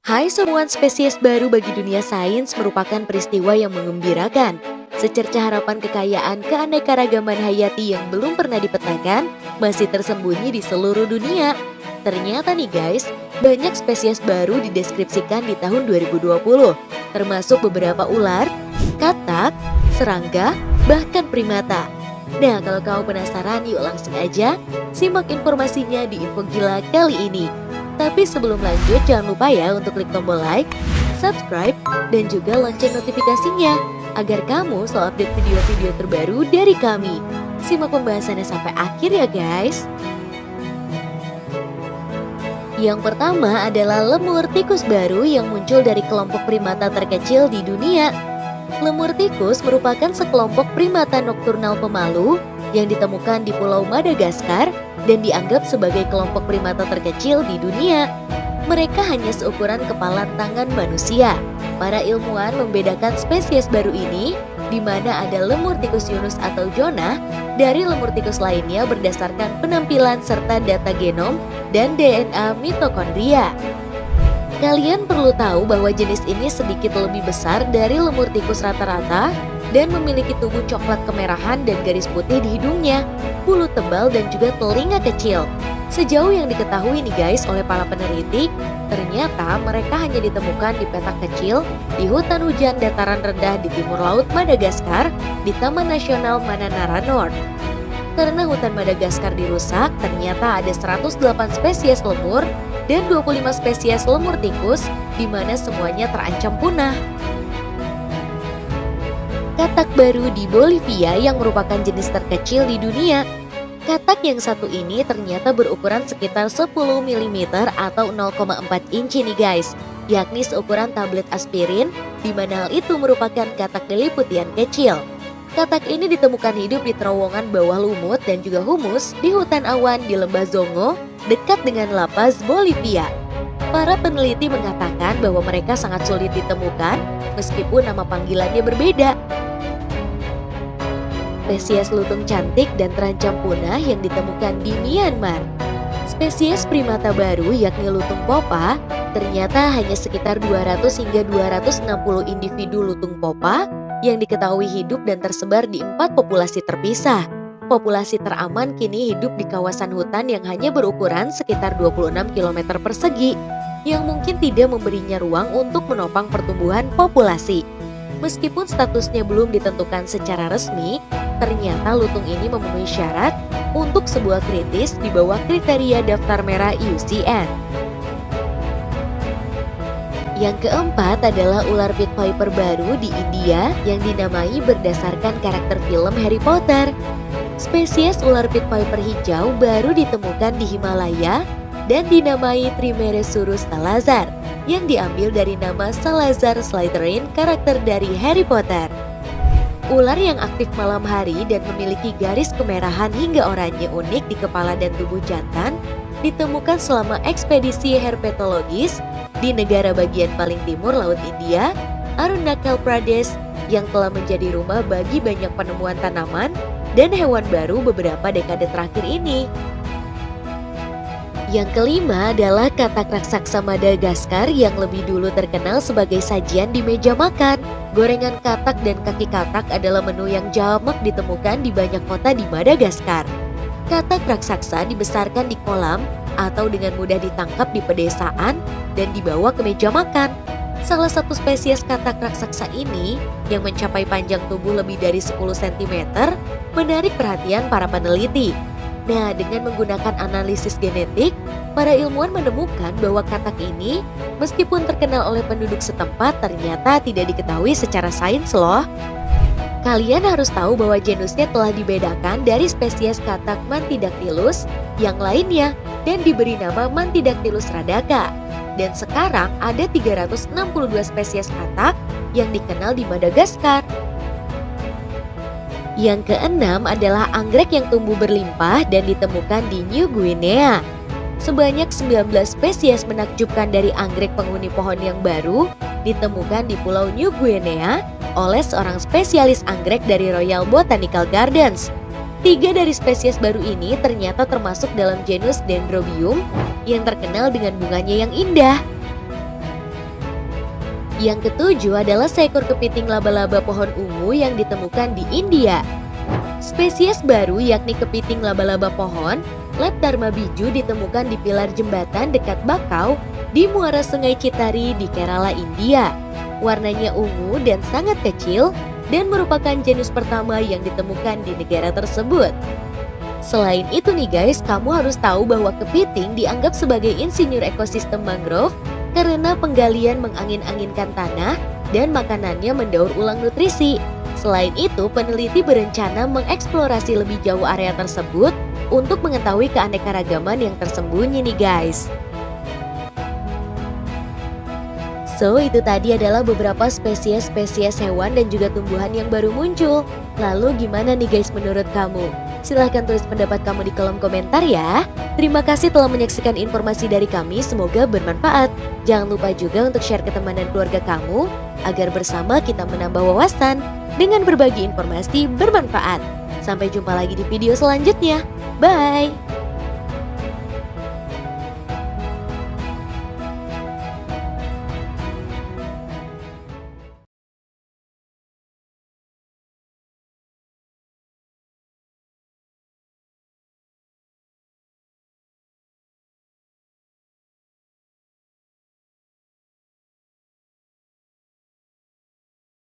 Hai semua, spesies baru bagi dunia sains merupakan peristiwa yang mengembirakan. Secercah harapan kekayaan keanekaragaman hayati yang belum pernah dipetakan masih tersembunyi di seluruh dunia. Ternyata nih guys, banyak spesies baru dideskripsikan di tahun 2020, termasuk beberapa ular, katak, serangga, bahkan primata. Nah, kalau kamu penasaran, yuk langsung aja simak informasinya di Info Gila kali ini. Tapi sebelum lanjut, jangan lupa ya untuk klik tombol like, subscribe, dan juga lonceng notifikasinya agar kamu selalu update video-video terbaru dari kami. Simak pembahasannya sampai akhir ya guys. Yang pertama adalah lemur tikus baru yang muncul dari kelompok primata terkecil di dunia. Lemur tikus merupakan sekelompok primata nokturnal pemalu yang ditemukan di Pulau Madagaskar dan dianggap sebagai kelompok primata terkecil di dunia. Mereka hanya seukuran kepala tangan manusia. Para ilmuwan membedakan spesies baru ini, di mana ada lemur tikus Yunus atau Jonah, dari lemur tikus lainnya berdasarkan penampilan serta data genom dan DNA mitokondria. Kalian perlu tahu bahwa jenis ini sedikit lebih besar dari lemur tikus rata-rata dan memiliki tubuh coklat kemerahan dan garis putih di hidungnya, bulu tebal dan juga telinga kecil. Sejauh yang diketahui nih guys oleh para peneliti, ternyata mereka hanya ditemukan di petak kecil di hutan hujan dataran rendah di timur laut Madagaskar di Taman Nasional Mananara North. Karena hutan Madagaskar dirusak, ternyata ada 108 spesies lemur dan 25 spesies lemur tikus, di mana semuanya terancam punah. Katak baru di Bolivia yang merupakan jenis terkecil di dunia. Katak yang satu ini ternyata berukuran sekitar 10 mm atau 0,4 inci nih guys, yakni seukuran tablet aspirin, di mana hal itu merupakan katak liliputian kecil. Katak ini ditemukan hidup di terowongan bawah lumut dan juga humus di hutan awan di lembah Zongo, dekat dengan La Paz, Bolivia. Para peneliti mengatakan bahwa mereka sangat sulit ditemukan meskipun nama panggilannya berbeda. Spesies lutung cantik dan terancam punah yang ditemukan di Myanmar. Spesies primata baru yakni lutung popa, ternyata hanya sekitar 200 hingga 260 individu lutung popa yang diketahui hidup dan tersebar di 4 populasi terpisah. Populasi teraman kini hidup di kawasan hutan yang hanya berukuran sekitar 26 km persegi, yang mungkin tidak memberinya ruang untuk menopang pertumbuhan populasi. Meskipun statusnya belum ditentukan secara resmi, ternyata lutung ini memenuhi syarat untuk sebuah kritis di bawah kriteria daftar merah IUCN. Yang keempat adalah ular pit viper baru di India yang dinamai berdasarkan karakter film Harry Potter. Spesies ular pit viper hijau baru ditemukan di Himalaya dan dinamai Trimeresurus salazar yang diambil dari nama Salazar Slytherin, karakter dari Harry Potter. Ular yang aktif malam hari dan memiliki garis kemerahan hingga oranye unik di kepala dan tubuh jantan ditemukan selama ekspedisi herpetologis di negara bagian paling timur Laut India, Arunachal Pradesh, yang telah menjadi rumah bagi banyak penemuan tanaman dan hewan baru beberapa dekade terakhir ini. Yang kelima adalah katak raksasa Madagaskar yang lebih dulu terkenal sebagai sajian di meja makan. Gorengan katak dan kaki katak adalah menu yang jamak ditemukan di banyak kota di Madagaskar. Katak raksasa dibesarkan di kolam atau dengan mudah ditangkap di pedesaan dan dibawa ke meja makan. Salah satu spesies katak raksasa ini yang mencapai panjang tubuh lebih dari 10 cm menarik perhatian para peneliti. Nah, dengan menggunakan analisis genetik, para ilmuwan menemukan bahwa katak ini meskipun terkenal oleh penduduk setempat ternyata tidak diketahui secara sains loh. Kalian harus tahu bahwa genusnya telah dibedakan dari spesies katak Mantidactylus yang lainnya dan diberi nama Mantidactylus radaca. Dan sekarang ada 362 spesies katak yang dikenal di Madagaskar. Yang keenam adalah anggrek yang tumbuh berlimpah dan ditemukan di New Guinea. Sebanyak 19 spesies menakjubkan dari anggrek penghuni pohon yang baru ditemukan di Pulau New Guinea oleh seorang spesialis anggrek dari Royal Botanical Gardens. 3 dari spesies baru ini ternyata termasuk dalam genus Dendrobium yang terkenal dengan bunganya yang indah. Yang ketujuh adalah seekor kepiting laba-laba pohon ungu yang ditemukan di India. Spesies baru yakni kepiting laba-laba pohon, Leptharma biju ditemukan di pilar jembatan dekat Bakau di muara Sungai Citari di Kerala, India. Warnanya ungu dan sangat kecil dan merupakan genus pertama yang ditemukan di negara tersebut. Selain itu nih guys, kamu harus tahu bahwa kepiting dianggap sebagai insinyur ekosistem mangrove karena penggalian mengangin-anginkan tanah dan makanannya mendaur ulang nutrisi. Selain itu, peneliti berencana mengeksplorasi lebih jauh area tersebut untuk mengetahui keanekaragaman yang tersembunyi nih guys. So, itu tadi adalah beberapa spesies-spesies hewan dan juga tumbuhan yang baru muncul. Lalu gimana nih guys menurut kamu? Silahkan tulis pendapat kamu di kolom komentar ya. Terima kasih telah menyaksikan informasi dari kami, semoga bermanfaat. Jangan lupa juga untuk share ke teman dan keluarga kamu, agar bersama kita menambah wawasan dengan berbagi informasi bermanfaat. Sampai jumpa lagi di video selanjutnya. Bye!